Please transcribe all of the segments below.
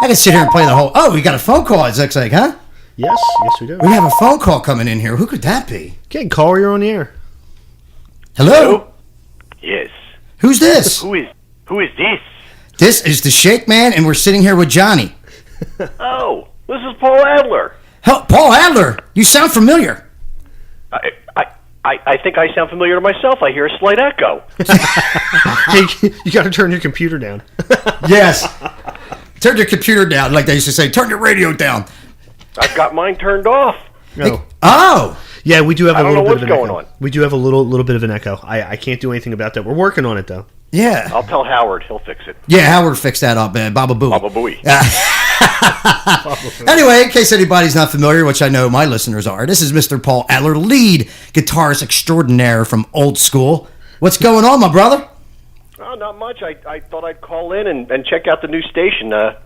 I can sit here and play the whole... Oh, we got a phone call, it looks like, huh? Yes, we do. We have a phone call coming in here. Who could that be? Okay, call, you're on the air. Hello? Yes. Who's this? Who is this? This is the Shakeman, and we're sitting here with Johnny. Oh, this is Paul Adler. Paul Adler, you sound familiar. I think I sound familiar to myself. I hear a slight echo. Hey, you got to turn your computer down. Yes. Turn your computer down, like they used to say. Turn your radio down. I've got mine turned off. No. Oh. Yeah, we do have a little bit of an echo. going on. We do have a little bit of an echo. I can't do anything about that. We're working on it, though. Yeah. I'll tell Howard. He'll fix it. Yeah, Howard fixed that up, man. Baba Booey. Baba Booey. Anyway, in case anybody's not familiar, which I know my listeners are, this is Mr. Paul Adler, lead guitarist extraordinaire from Old School. What's going on, my brother? Oh, not much. I thought I'd call in and check out the new station. I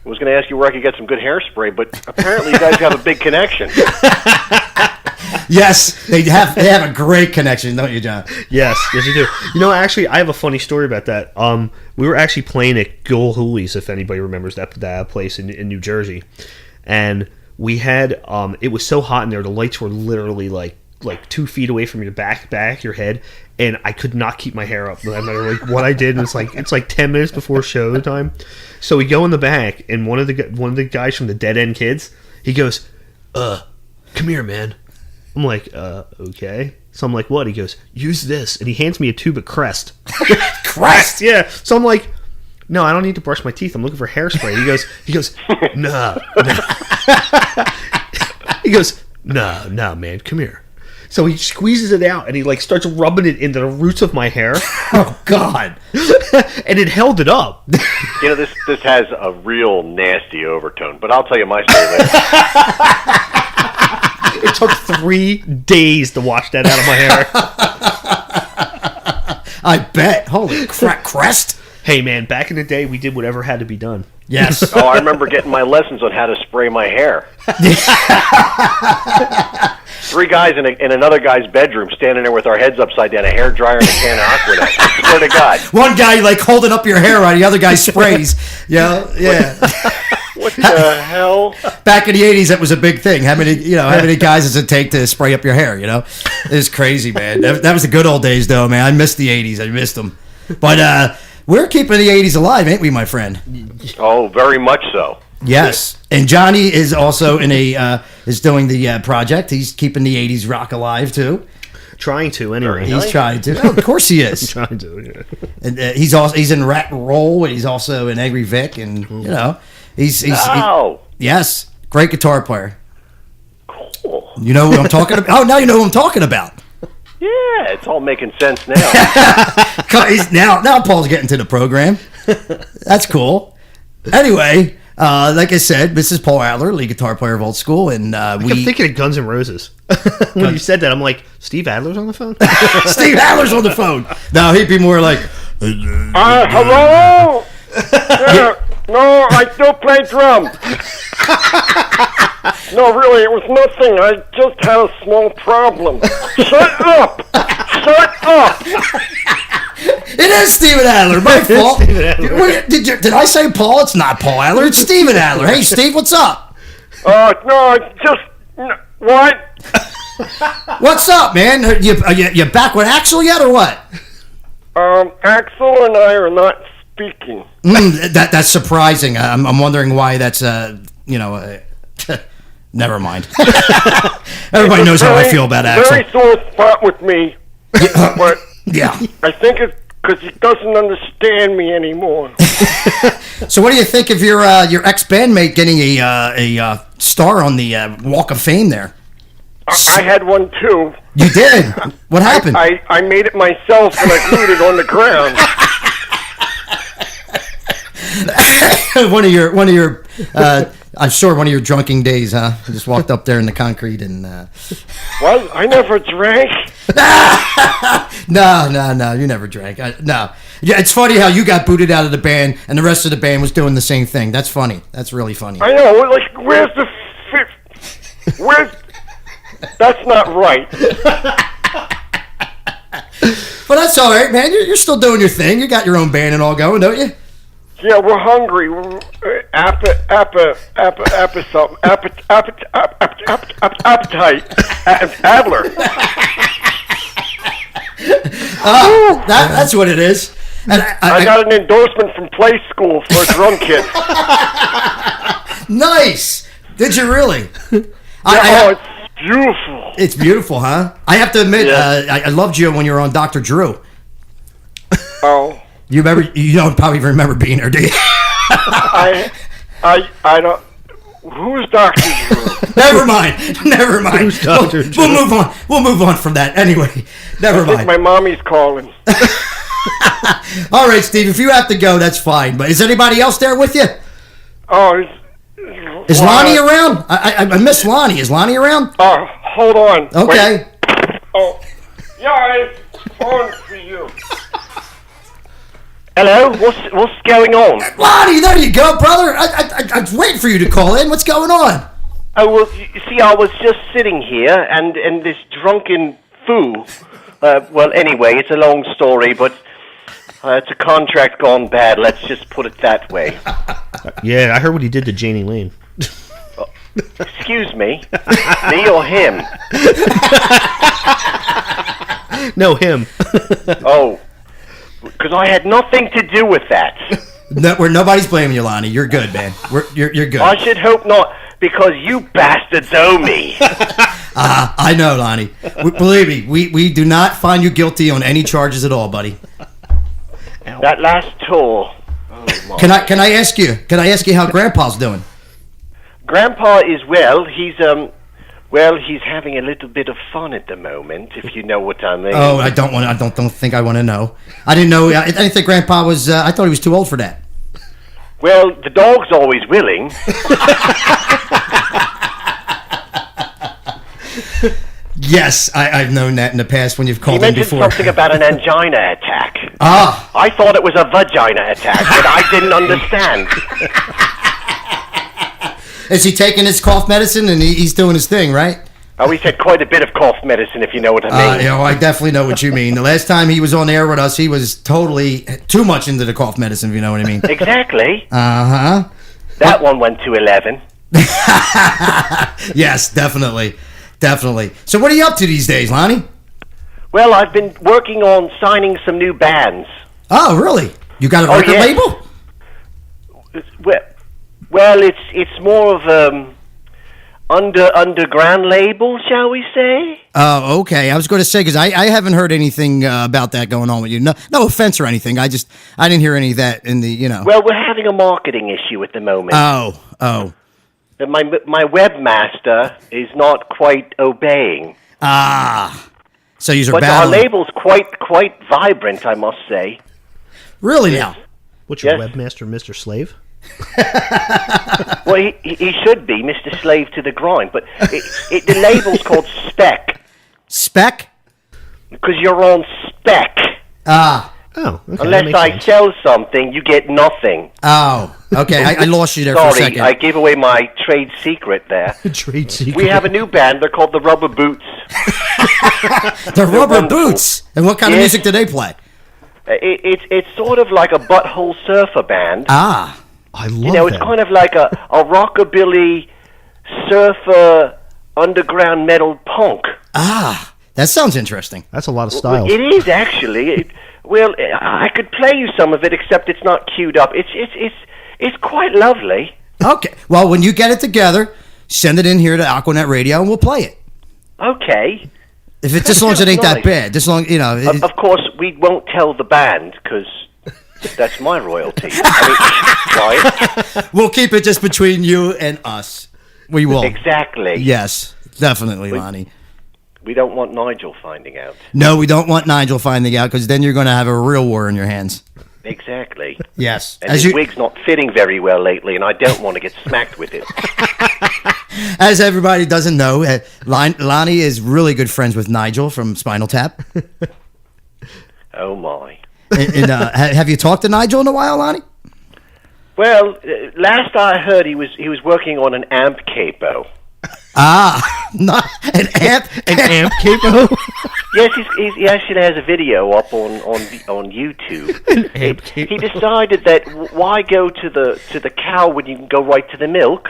was going to ask you where I could get some good hairspray, but apparently you guys have a big connection. Yes, they have a great connection, don't you, John? Yes, you do. You know, actually, I have a funny story about that. We were actually playing at Gil Hooley's, if anybody remembers that place in New Jersey, and we had it was so hot in there, the lights were literally like 2 feet away from your back your head, and I could not keep my hair up. No matter what I did, and it's like 10 minutes before show time. So we go in the back, and one of the guys from the Dead End Kids, he goes, "Come here, man." I'm like, okay. So I'm like, what? He goes, use this. And he hands me a tube of Crest. Crest? Yeah. So I'm like, no, I don't need to brush my teeth. I'm looking for hairspray. He goes, no. He goes, no, man, come here. So he squeezes it out, and he like starts rubbing it into the roots of my hair. Oh, God. And it held it up. You know, this has a real nasty overtone, but I'll tell you my story later. It took 3 days to wash that out of my hair. I bet. Holy crap, Crest? Hey, man, back in the day, we did whatever had to be done. Yes. Oh, I remember getting my lessons on how to spray my hair. 3 guys in another guy's bedroom standing there with our heads upside down, a hair dryer and a can of Aquanet. I swear to God. One guy, like, holding up your hair while the other guy sprays. Yeah. What the hell? Back in the 80s, that was a big thing. How many guys does it take to spray up your hair, you know? It's crazy, man. That was the good old days, though, man. I missed the 80s. I missed them. But we're keeping the 80s alive, ain't we, my friend? Oh, very much so. Yes. And Johnny is also is doing the project. He's keeping the 80s rock alive, too. Trying to, anyway. He's trying to. Oh, of course he is. Trying to, yeah. And he's in Rat and Roll, and he's also in Angry Vic, and, you know, yes, great guitar player. Cool. You know who I'm talking about? Oh, now you know who I'm talking about. Yeah, it's all making sense now. now Paul's getting to the program. That's cool. Anyway, like I said, this is Paul Adler, lead guitar player of Old School, and I kept thinking of Guns N' Roses. When you said that, I'm like, Steve Adler's on the phone? Steve Adler's on the phone. No, he'd be more like, hello? No, I still play drums. No, really, it was nothing. I just had a small problem. Shut up! Shut up! It is Steven Adler. My fault. Steven Adler. Did I say Paul? It's not Paul Adler. It's Steven Adler. Hey, Steve, what's up? No, what? What's up, man? You back with Axel yet, or what? Axel and I are not speaking. That's surprising. I'm wondering why that's, never mind. Everybody knows how I feel about Axel. Very sore spot with me. But yeah. I think it's because he doesn't understand me anymore. So what do you think of your ex-bandmate getting a star on the Walk of Fame there? I had one too. You did? What happened? I made it myself and I glued it on the ground. one of your I'm sure one of your drunken days, huh? You just walked up there in the concrete and Well, I never drank. No, you never drank. No. Yeah, it's funny how you got booted out of the band and the rest of the band was doing the same thing. That's funny. That's really funny. I know. Like, where's the fifth? That's not right. But that's all right, man. You're still doing your thing. You got your own band and all going, don't you? Yeah, we're hungry. We're, appetite. Adler. That's what it is. And I got an endorsement from Play School for a drum kit. Nice. Did you really? It's beautiful. It's beautiful, huh? I have to admit, I loved you when you were on Dr. Drew. Oh. You remember? You don't probably remember being there, do you? I don't. Who's Dr. Drew? Never mind. Who's Dr. Drew? We'll move on. We'll move on from that. Anyway, never I think mind. my mommy's calling. All right, Steve. If you have to go, that's fine. But is anybody else there with you? Oh, Is Lonnie around? I miss Lonnie. Is Lonnie around? Oh, hold on. Okay. Wait. Oh, yeah, it's phone for you. Hello, what's going on? Lonnie, there you go, brother. I was waiting for you to call in. What's going on? Oh, well, you see, I was just sitting here, and this drunken fool... well, anyway, it's a long story, but it's a contract gone bad. Let's just put it that way. Yeah, I heard what he did to Janie Lane. Excuse me? Me or him? No, him. Oh, because I had nothing to do with that. No, nobody's blaming you, Lonnie. You're good, man. You're good. I should hope not, because you bastards owe me. I know, Lonnie. Believe me, we do not find you guilty on any charges at all, buddy. That last tour. Oh, my. Can I ask you? Can I ask you how Grandpa's doing? Grandpa is well. He's having a little bit of fun at the moment, if you know what I mean. Oh, I don't think I want to know. I didn't know. I didn't think Grandpa was. I thought he was too old for that. Well, the dog's always willing. Yes, I've known that in the past when you've called He in mentioned before. something about an angina attack. Ah. I thought it was a vagina attack, but I didn't understand. Is he taking his cough medicine and he's doing his thing, right? Oh, he's had quite a bit of cough medicine, if you know what I mean. I definitely know what you mean. The last time he was on air with us, he was totally too much into the cough medicine, if you know what I mean. Exactly. Uh-huh. That one went to 11. Yes, definitely. So what are you up to these days, Lonnie? Well, I've been working on signing some new bands. Oh, really? You got a record label? Well, it's more of underground label, shall we say? Oh, okay. I was going to say, because I haven't heard anything about that going on with you. No offense or anything. I didn't hear any of that in the, Well, we're having a marketing issue at the moment. Oh. My webmaster is not quite obeying. So you're But battling. our label's quite vibrant, I must say. Really now? What's your Yes. webmaster, Mr. Slave? Well, he should be Mr. Slave to the grind, but the label's called Spec. Spec? Because you're on spec. Oh, okay. Unless I sell something, you get nothing. Oh, okay. I lost you there for a Sorry, second. I gave away my trade secret there. Trade secret. We have a new band. They're called the Rubber Boots. The Rubber wonderful. Boots. And what kind of Yes. music do they play? It's sort of like a butthole surfer band. I love It's that. kind of like a rockabilly surfer underground metal punk. That sounds interesting. That's a lot of styles. It is actually. Well, I could play you some of it, except it's not queued up. It's quite lovely. Okay. Well, when you get it together, send it in here to Aquanet Radio and we'll play it. Okay. If it's as long as it ain't that Nice. bad. Just long, Of course, we won't tell the band because that's my royalty. Right? we'll keep it just between you and us. We will. Exactly. Yes, definitely, Lonnie. We don't want Nigel finding out. No, we don't want Nigel finding out because then you're going to have a real war in your hands. Exactly. Yes. And his wig's not fitting very well lately, and I don't want to get smacked with it. As everybody doesn't know, Lonnie is really good friends with Nigel from Spinal Tap. Oh, my. Have you talked to Nigel in a while, Lonnie? Well, last I heard, he was working on an amp capo. Not an amp. An amp capo? Yes, he actually has a video up on YouTube. He decided that why go to the cow when you can go right to the milk?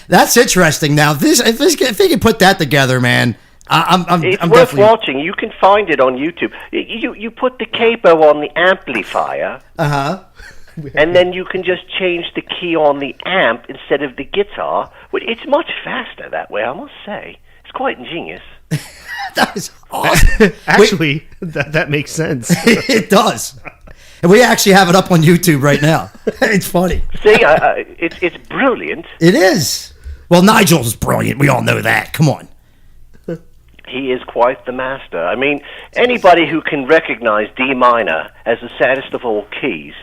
That's interesting. Now, if he can put that together, man, It's I'm worth definitely watching. You can find it on YouTube. You put the capo on the amplifier, and then you can just change the key on the amp instead of the guitar. It's much faster that way, I must say. It's quite ingenious. That is awesome. Actually, that makes sense. It does. And we actually have it up on YouTube right now. It's funny. See, it's brilliant. It is. Well, Nigel's brilliant. We all know that. Come on. He is quite the master. I mean, anybody who can recognize D minor as the saddest of all keys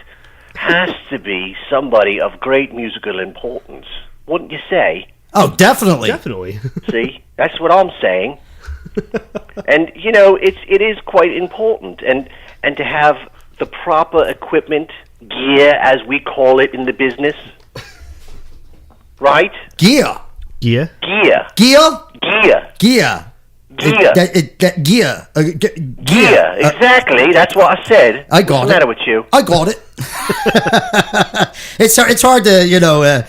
has to be somebody of great musical importance, wouldn't you say? Oh, definitely. Definitely. See, that's what I'm saying. And it is quite important, and to have the proper equipment, gear, as we call it in the business, right? Gear. Yeah. Gear. Gear. Gear. Gear. Gear. Gear. Gear. Exactly. That's what I said. I got What's the matter with you? I got it. It's hard to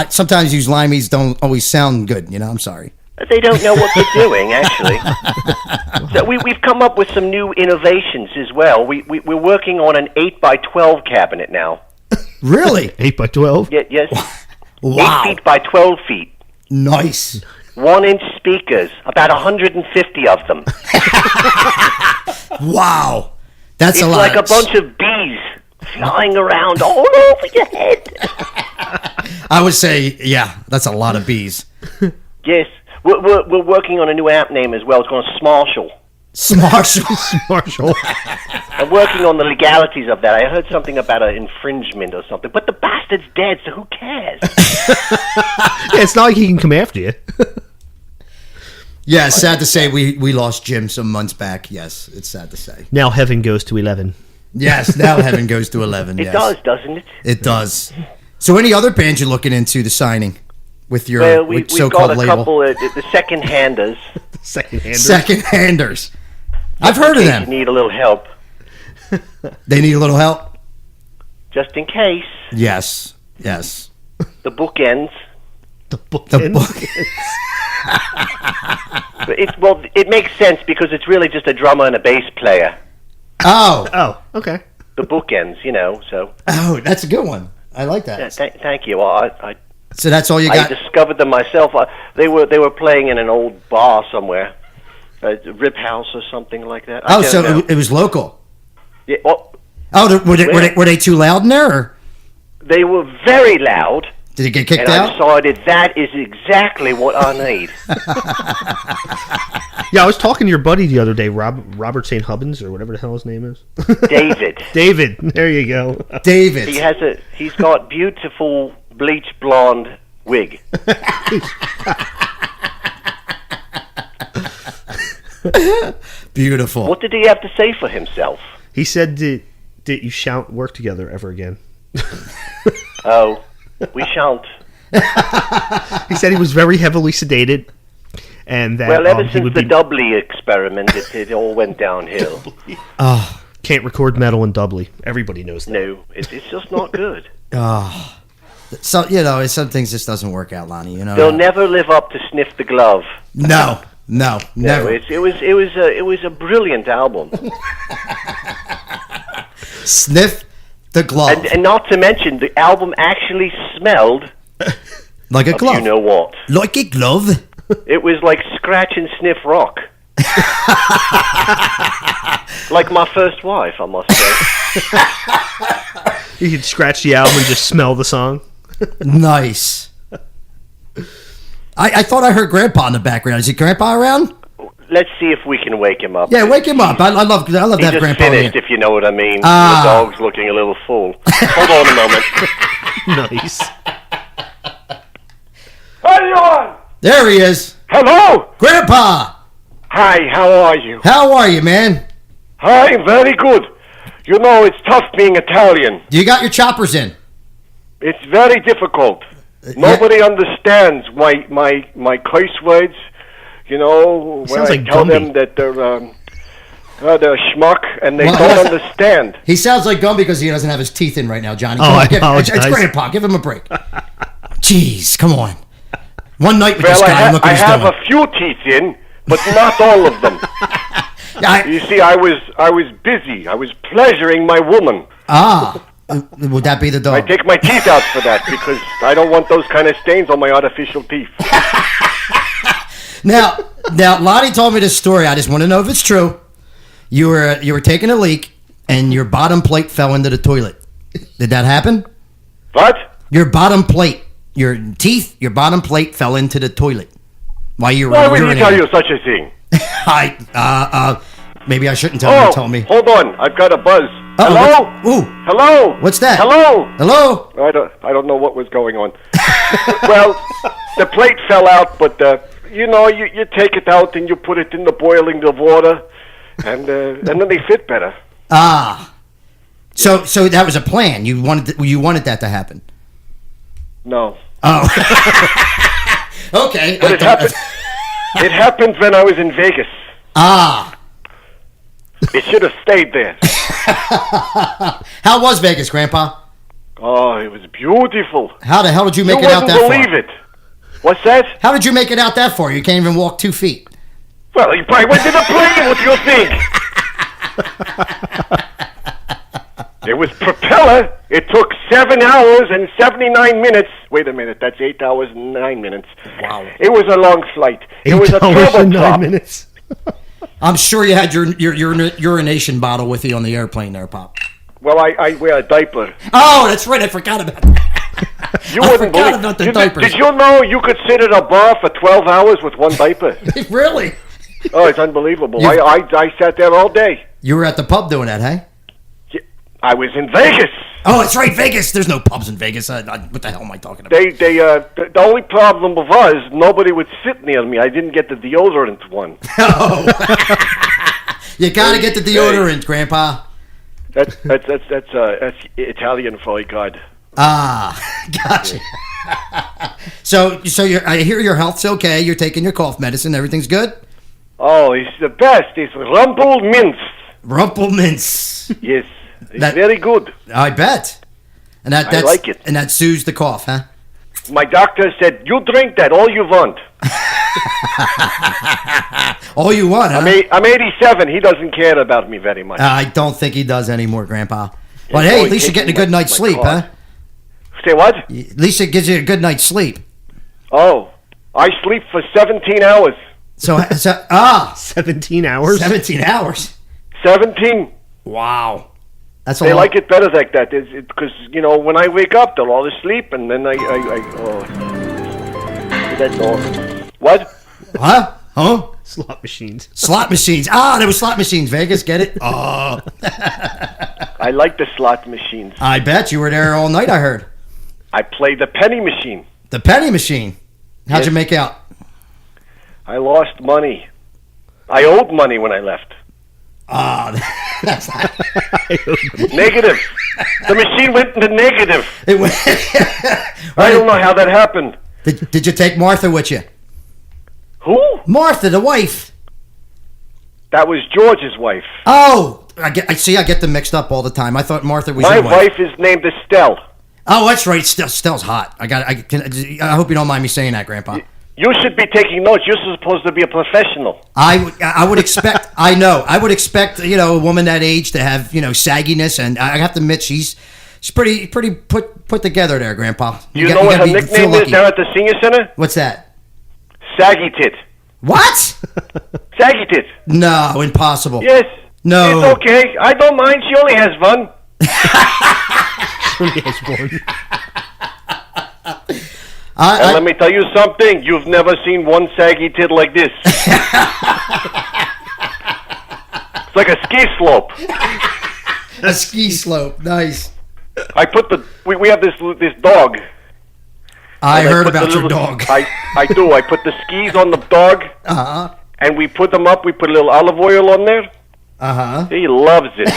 sometimes these limeys don't always sound good. I'm sorry. They don't know what they're doing, actually. So we've come up with some new innovations as well. We're working on an 8x12 cabinet now. Really? 8x12? Yes. Wow. 8 feet by 12 feet. Nice. 1-inch speakers, about 150 of them. Wow. That's a lot. It's like a bunch of bees flying around all over your head. I would say, yeah, that's a lot of bees. Yes. We're working on a new amp name as well. It's called Smarshall. Marshall. I'm working on the legalities of that. I heard something about an infringement or something, but the bastard's dead, so who cares? Yeah, it's not like he can come after you. Yeah, it's sad to say we lost Jim some months back. Yes, it's sad to say. Now heaven goes to 11. Yes, now heaven goes to 11. It does, doesn't it? It does. So any other bands you're looking into the signing with your we've so-called got a label? couple of the second-handers. Second-handers. I've heard of You them. need a little help. They need a little help? Just in case. Yes. The bookends. The book. It makes sense because it's really just a drummer and a bass player. Oh, okay. The bookends, so. Oh, that's a good one. I like that. Yeah, thank you. Well, So that's all you got? I discovered them myself. They were playing in an old bar somewhere, Rip House or something like that. I don't know. It was local. Yeah, Were they too loud in there? Or they were very loud. did it get kicked And out? I decided that is exactly what I need. Yeah, I was talking to your buddy the other day, Robert St. Hubbins, or whatever the hell his name is. David. David, there you go. David. He's got beautiful bleach blonde wig. Beautiful. What did he have to say for himself? He said that you shan't work together ever again. Oh, we shan't. He said he was very heavily sedated, and that Well, ever he since would the be, Doubly experiment, it all went downhill. can't record metal in doubly. Everybody knows that. No, it's just not good. So some things just doesn't work out, Lonnie. They'll never live up to Sniff the Glove. No, No, never. it was a brilliant album, Sniff the glove and not to mention the album actually smelled like a glove. You know what? Like a glove. It was like scratch and sniff rock. Like my first wife, I must say. You could scratch the album and just smell the song. Nice. I thought I heard Grandpa in the background. Is your Grandpa around? Let's see if we can wake him up. Yeah, wake him up. I love He to have just Grandpa finished, here. if you know what I mean. Ah. The dog's looking a little full. Hold on a moment. Nice. Anyone? There he is. Hello? Grandpa, Hi, how are you? how are you, man? Hi, very good. You know, it's tough being Italian. You got your choppers in? It's very difficult. Nobody understands my curse words. You know, when sounds I like tell Gumby. them that they're schmuck and they don't understand. He sounds like Gumby because he doesn't have his teeth in right now, Johnny. Oh, Come on, I it's apologize. Grandpa. Give him a break. Jeez, come on. One night with Well, this guy, look what I he's have doing. a few teeth in, but not all of them. You see, I was busy. I was pleasuring my woman. Would that be the dog? I take my teeth out for that because I don't want those kind of stains on my artificial teeth. Now, Lottie told me this story. I just want to know if it's true. You were taking a leak, and your bottom plate fell into the toilet. Did that happen? What? Your bottom plate, your bottom plate fell into the toilet while you were Why would he urinating. tell you such a thing? Maybe I shouldn't tell you. You told me. Hold on. I've got a buzz. Uh-oh, Hello? Ooh. Hello? What's that? Hello? Hello? I don't know what was going on. Well, the plate fell out, but you take it out and you put it in the boiling water, and then they fit better. So that was a plan. You wanted that to happen. No. Oh. Okay. But it happened. It happened when I was in Vegas. It should have stayed there. How was Vegas, Grandpa? Oh, it was beautiful. How the hell did you make You it out wouldn't that believe far? it. What's that? How did you make it out that far? You can't even walk 2 feet. Well, you probably went to the plane. What do you think? It was propeller. It took 7 hours and 79 minutes. Wait a minute. That's 8 hours and 9 minutes. Wow. It was a long flight. It was a 8 hours and 9 turboprop. minutes. I'm sure you had your urination bottle with you on the airplane there, Pop. Well, I wear a diaper. Oh, that's right. I forgot about that. You I wouldn't forgot believe. about the Did diapers. you know you could sit at a bar for 12 hours with one diaper? Really? Oh, it's unbelievable. You- I sat there all day. You were at the pub doing that, hey? I was in Vegas. Oh, that's right, Vegas. There's no pubs in Vegas. What the hell am I talking about? The only problem was nobody would sit near me. I didn't get the deodorant one. Oh. You gotta get the deodorant, Grandpa. That's Italian for a god. Gotcha. So I hear your health's okay. You're taking your cough medicine. Everything's good. Oh, it's the best. It's Rumple Mints. Rumpelmints. Yes, it's That- very good. I bet. And that's, I like it. And that soothes the cough, huh? My doctor said, you drink that all you want. All you want, huh? I'm 87. He doesn't care about me very much. I don't think he does anymore, Grandpa. But He's hey, at always least you're getting a taking good night's my sleep, card. huh? Say what? At least it gives you a good night's sleep. Oh, I sleep for 17 hours. So 17 hours? 17 hours. 17. Wow. That's a They lot. like it better like that. Because, when I wake up, they're all asleep, and then that's all. What? Huh? Huh? Slot machines. Slot machines. There was slot machines. Vegas, get it? Oh. I like the slot machines. I bet you were there all night, I heard. I play the penny machine. The penny machine. How'd you make out? I lost money. I owed money when I left. That's not... Negative. The machine went into negative. It went... I don't know how that happened. Did you take Martha with you? Who? Martha, the wife. That was George's wife. Oh, I get them mixed up all the time. I thought Martha was My your wife. wife is named Estelle. Oh, that's right. Stell's hot. I hope you don't mind me saying that, Grandpa. You should be taking notes. You're supposed to be a professional. I would expect. I know. I would expect a woman that age to have sagginess, and I have to admit she's pretty put together there, Grandpa. You know what her nickname feel is lucky. down at the senior center? What's that? Saggy Tit. What? Saggy Tit. No, impossible. Yes. No. It's okay. I don't mind. She only has one. And let me tell you something. You've never seen one saggy tit like this. It's like a ski slope. A ski slope. Nice. I put we have this dog. I And heard put the about your little- dog. I do. I put the skis on the dog, and we put them up. We put a little olive oil on there. He loves it.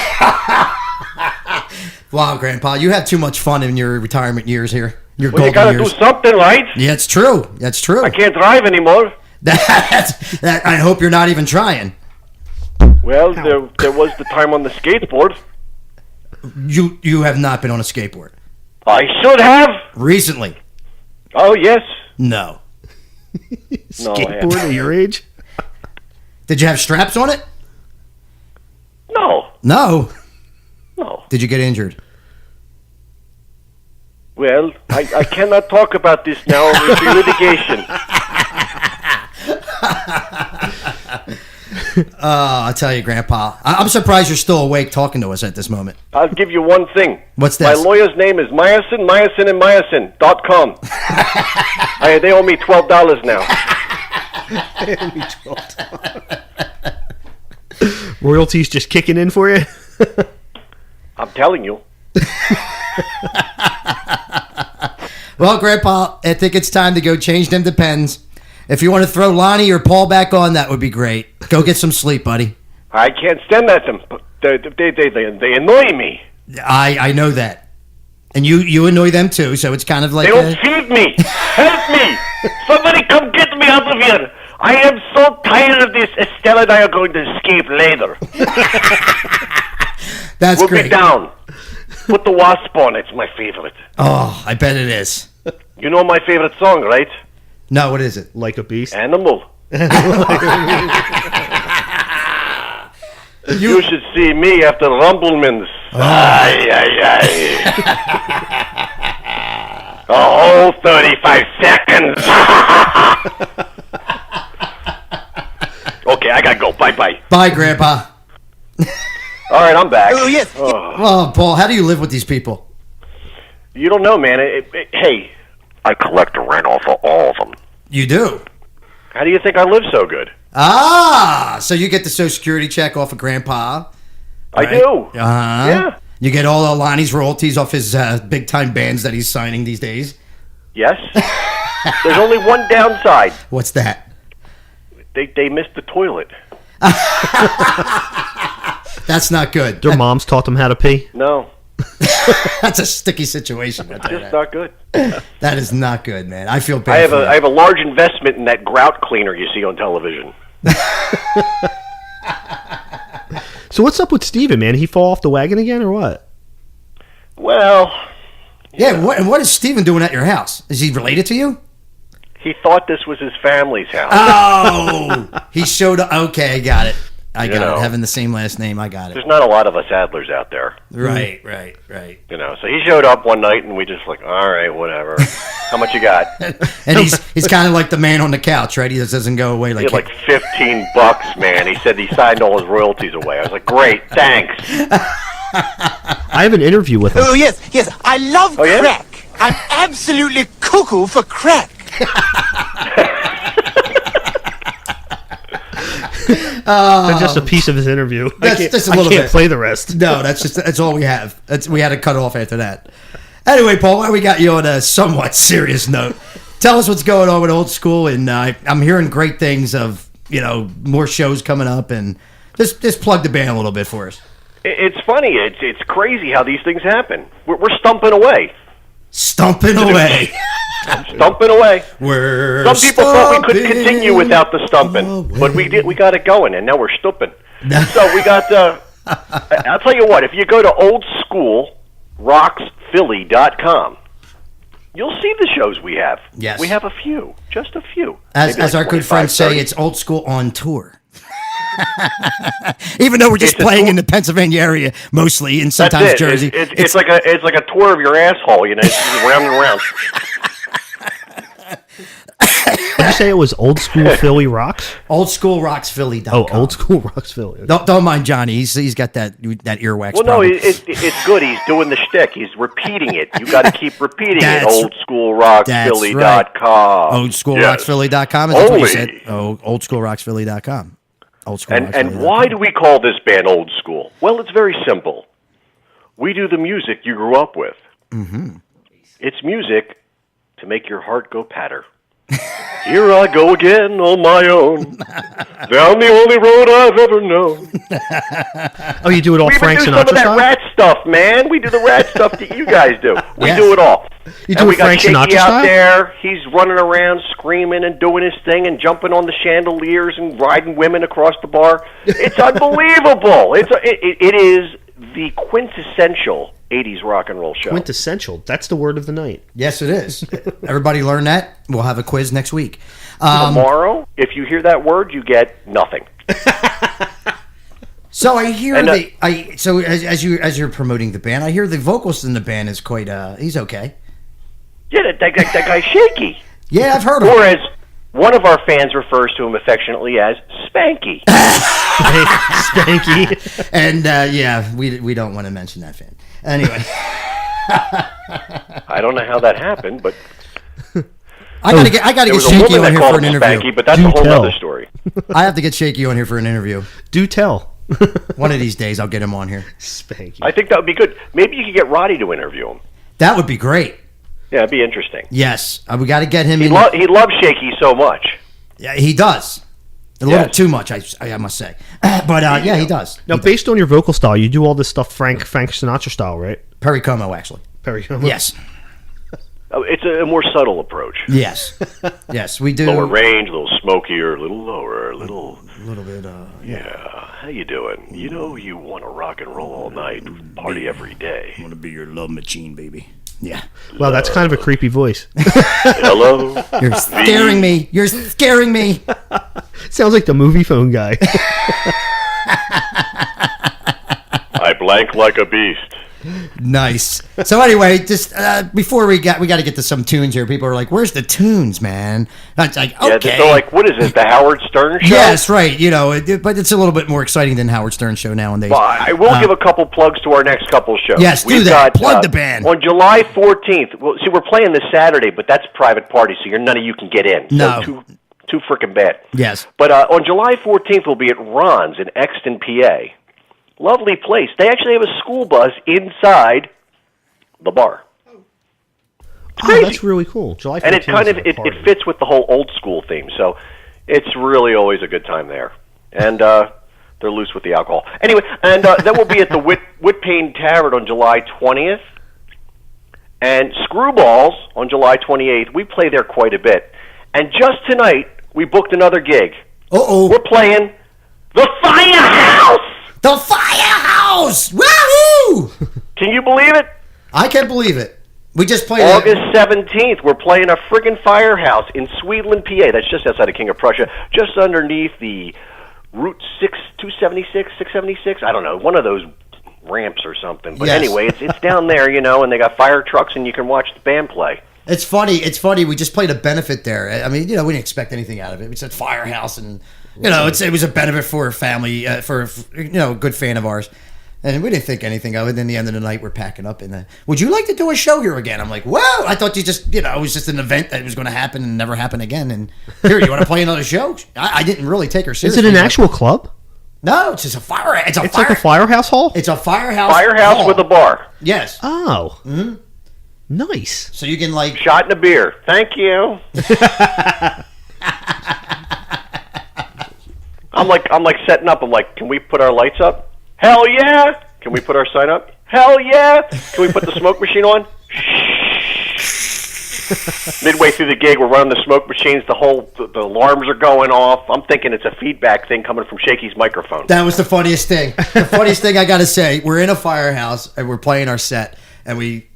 Wow, Grandpa, you had too much fun in your retirement years here. Your Well, you golden gotta years. do something, right? Yeah, it's true. That's true. I can't drive anymore. I hope you're not even trying. Well, there was the time on the skateboard. You have not been on a skateboard I should have. recently. Oh, yes. No. No, I Skateboard haven't. at your age? Did you have straps on it? No. No. No. Did you get injured? Well, I cannot talk about this now. It will be litigation. I'll tell you, Grandpa. I'm surprised you're still awake talking to us at this moment. I'll give you one thing. What's My this? lawyer's name is myosin.com. They owe me $12 now. Royalties just kicking in for you? I'm telling you. Well, Grandpa, I think it's time to go change them Depends. If you want to throw Lonnie or Paul back on, that would be great. Go get some sleep, buddy. I can't stand that. They annoy me. I know that. And you annoy them too, so it's kind of like They don't feed me. Help me. Somebody come get me out of here. I am so tired of this. Estella and I are going to escape later. That's We'll great. be down. Put the Wasp on. It's my favorite. Oh, I bet it is. You know my favorite song, right? No, what is it? Like a beast? Animal. You should see me after Rumblemans. Ay, ay, ay. A whole 35 seconds. Okay, I gotta go. Bye-bye. Bye, Grandpa. All right, I'm back. Oh, yes. Oh, Paul, how do you live with these people? You don't know, man. Hey, I collect the rent off of all of them. You do? How do you think I live so good? Ah, so you get the Social Security check off of Grandpa. I right? do. Uh-huh. Yeah. You get all of Lonnie's royalties off his big-time bands that he's signing these days. Yes. There's only one downside. What's that? They missed the toilet. That's not good. Their moms taught them how to pee? No, That's a sticky situation. I'll tell you just that. not good. That is not good, man. I feel bad. I have a large investment in that grout cleaner you see on television. So what's up with Steven, man? He fall off the wagon again or what? Well, Yeah, what is Steven doing at your house? Is he related to you? he thought this was his family's house. Oh, he showed up. Okay, I got it. I got know. it. Having the same last name, I got it. There's not a lot of us Adlers out there, Right. So he showed up one night and we just like, all right, whatever. How much you got? And he's kind of like the man on the couch, right? He just doesn't go away He like had like $15, man. He said he signed all his royalties away. I was like, great, thanks. I have an interview with him. Oh, yes, yes. I love Oh, yeah? crack. I'm absolutely cuckoo for crack. That's just a piece of his interview. That's just a little I can't bit. play the rest. No, that's all we have. We had to cut off after that. Anyway, Paul, why we got you on a somewhat serious note? Tell us what's going on with Old School, and I'm hearing great things of more shows coming up, and just plug the band a little bit for us. It's funny. It's crazy how these things happen. We're stumping away. Stumping away. Stumping away. We're Some people thought we couldn't stumping continue without the stumping, away. but we did. We got it going, and now we're stumping. So we got. I'll tell you what. If you go to oldschoolrocksphilly.com, you'll see the shows we have. Yes. We have a few, just a few. As Maybe like our good 25, friends say, 30. it's Old School on tour. Even though we're just It's a playing tour. in the Pennsylvania area mostly, and That's sometimes it. Jersey. It's like a tour of your asshole. It's just round and round. Did you say it was Old School Philly Rocks? oldschoolrocksphilly.com. Oh, Old School Rocks Philly. Don't mind Johnny. He's got that earwax. Well, no, problem. it's good. He's doing the shtick. He's repeating it. You got to keep repeating it. That's oldschoolrocksphilly.com. oldschoolrocksphilly.com. Is that what you said? Oh, oldschoolrocksphilly.com. And why do we call this band Old School? Well, it's very simple. We do the music you grew up with. Mm-hmm. It's music to make your heart go patter. Here I go again on my own, down the only road I've ever known. Oh, you do it all We even Frank do some Sinatra of that style? rat stuff, man. We do the rat stuff that you guys do. We Yes. do it all. You And do we it got Frank Shaky Sinatra out style? there. He's running around screaming and doing his thing and jumping on the chandeliers and riding women across the bar. It's unbelievable. It is the quintessential 80s rock and roll show. Quintessential. That's the word of the night. Yes, it is. Everybody learn that. We'll have a quiz next week. Tomorrow, if you hear that word, you get nothing. So I hear And, as you're promoting the band, I hear the vocalist in the band is quite he's okay. Yeah, that guy's Shaky. Yeah, I've heard of him. Or as one of our fans refers to him affectionately as Spanky. Spanky. And yeah, we don't want to mention that fan. Anyway, I don't know how that happened, but I gotta get there was a Shaky woman on that here called for an him interview. Spanky, but that's Do a whole tell. other story. I have to get Shaky on here for an interview. Do tell. One of these days, I'll get him on here. Spanky. I think that would be good. Maybe you could get Roddy to interview him. That would be great. Yeah, it'd be interesting. Yes, we got to get him He in. loves Shaky so much. Yeah, he does. A little Yes. too much, I must say. But yeah, he does. Now, based on your vocal style, you do all this stuff Frank Sinatra style, right? Perry Como, actually. Perry. Yes, Oh, it's a more subtle approach. yes, yes. We do Lower range, a little smokier, a little lower, a little... a little bit. Yeah, how you doing? You know you want to rock and roll all night, party every day. Want to be your love machine, baby. Yeah. Well, that's kind of a creepy voice. Hello? You're scaring me. You're scaring me. Sounds like the movie phone guy. I blank like a beast. Nice. So anyway, just before we got to get to some tunes here. People are like, "Where's the tunes, man?" It's like, Yeah, okay. they're like, what is this, the Howard Stern show? Yes, right. You know, but it's a little bit more exciting than Howard Stern show nowadays. Well, I will give a couple plugs to our next couple shows. Yes, do that. Plug the band. On July 14th, well, see, we're playing this Saturday, but that's private party, so none of you can get in. No. So too freaking bad. Yes. But on July 14th, we'll be at Ron's in Exton, PA. Lovely place. They actually have a school bus inside the bar. Oh, that's really cool. July 14th. And it kind of is a party. it fits with the whole old school theme, so it's really always a good time there. And they're loose with the alcohol. Anyway, and then we'll be at the Whitpain Tavern on July 20th, and Screwballs on July 28th. We play there quite a bit. And just tonight, we booked another gig. Uh-oh. We're playing the Firehouse. The Firehouse! Wahoo! Can you believe it? I can't believe it. We just played August 17th, we're playing a friggin' Firehouse in Sweetland, PA. That's just outside of King of Prussia, just underneath the Route 276, 676. I don't know, one of those ramps or something. But Yes. anyway, it's down there, you know, and they got fire trucks, and you can watch the band play. It's funny. It's funny. We just played a benefit there. I mean, you know, we didn't expect anything out of it. We said Firehouse, and you know, it was a benefit for a family, for you know, a good fan of ours. And we didn't think anything of it. Then the end of the night, we're packing up. And would you like to do a show here again? I'm like, whoa! I thought you just, you know, it was just an event that was going to happen and never happen again. And here, you want to play another show? I didn't really take her Is seriously. it an actual club? No, it's just a fire. It's Like a firehouse hall? It's a firehouse. Firehouse hall. with a bar. Yes. Oh. Mm-hmm. Nice. So you can like. Shot and a beer. Thank you. I'm like setting up. I'm like, can we put our lights up? Hell yeah! Can we put our sign up? Hell yeah! Can we put the smoke machine on? Midway through the gig, we're running the smoke machines. The alarms are going off. I'm thinking it's a feedback thing coming from Shaky's microphone. That was the funniest thing. The funniest thing I got to say, we're in a firehouse and we're playing our set, and we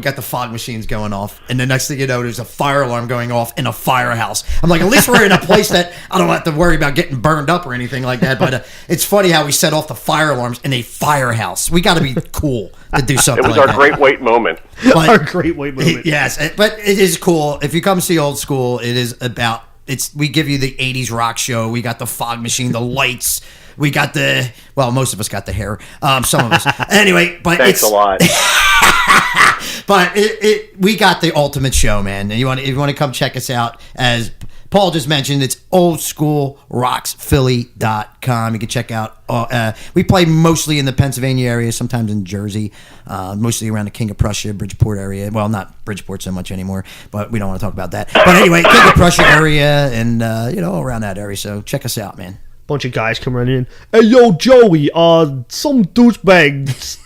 got the fog machines going off, and the next thing you know, there's a fire alarm going off in a firehouse. I'm like, at least we're in a place that I don't have to worry about getting burned up or anything like that. But it's funny how we set off the fire alarms in a firehouse. We got to be cool to do something It was like our that. great white moment. But- Our great white moment. Yes, but it is cool. If you come see Old School, it is about we give you the 80s rock show. We got the fog machine, the lights. We got most of us got the hair. Some of us. Anyway, but Thanks a lot. But we got the ultimate show, man. And if you want to come check us out, as Paul just mentioned, it's oldschoolrocksphilly.com. You can check out. We play mostly in the Pennsylvania area, sometimes in Jersey, mostly around the King of Prussia, Bridgeport area. Well, not Bridgeport so much anymore, but we don't want to talk about that. But anyway, King of Prussia area, and around that area. So check us out, man. Bunch of guys come running in. Hey, yo, Joey, some douchebag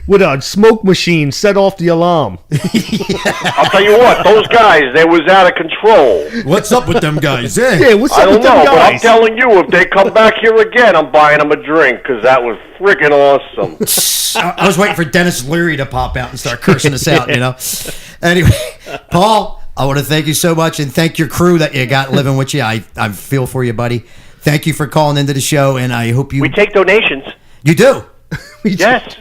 with a smoke machine set off the alarm. I'll tell you what, those guys, they was out of control. What's up with them guys? Yeah, what's I up don't with them know, but I'm guys? telling you, if they come back here again, I'm buying them a drink because that was freaking awesome. I was waiting for Dennis Leary to pop out and start cursing us out, you know. Anyway, Paul, I want to thank you so much and thank your crew that you got living with you. I feel for you, buddy. Thank you for calling into the show, and I hope you... We take donations. You do? Yes.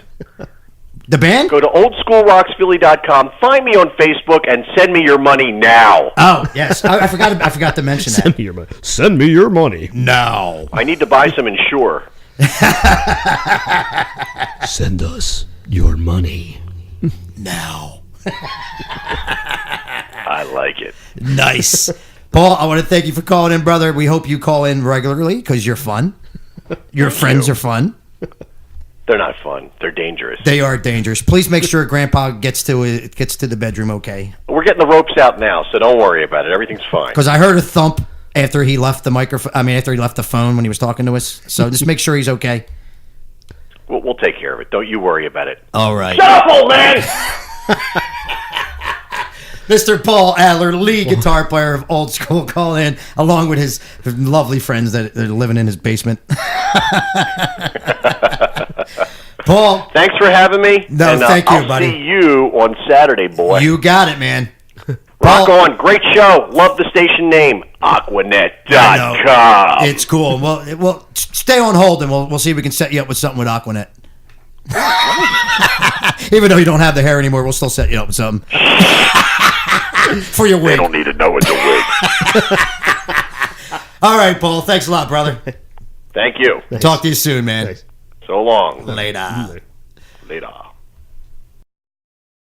The band? Go to oldschoolrocksphilly.com, find me on Facebook, and send me your money now. Oh, yes. I forgot to mention that. Send me your money. Send me your money. No. I need to buy some Insure. Send us your money. No. I like it. Nice. Paul, I want to thank you for calling in, brother. We hope you call in regularly because you're fun. Your friends are fun. They're not fun. They're dangerous. They are dangerous. Please make sure Grandpa gets to the bedroom okay. We're getting the ropes out now, so don't worry about it. Everything's fine. Because I heard a thump after he left the microphone. I mean, after he left the phone when he was talking to us. So just make sure he's okay. We'll take care of it. Don't you worry about it. All right. Shut up, old man! Mr. Paul Adler, lead guitar player of Old School, call in along with his lovely friends that are living in his basement. Paul. Thanks for having me. No, and, thank you, I'll buddy. see you on Saturday, boy. You got it, man. Rock Paul, on. Great show. Love the station name. Aquanet.com. I know. It's cool. Well, stay on hold and we'll see if we can set you up with something with Aquanet. Even though you don't have the hair anymore, we'll still set you up with something. For your wig. They don't need to know it's a wig. All right, Paul. Thanks a lot, brother. Thank you. Talk to you soon, man. Thanks. So long. Later. Later.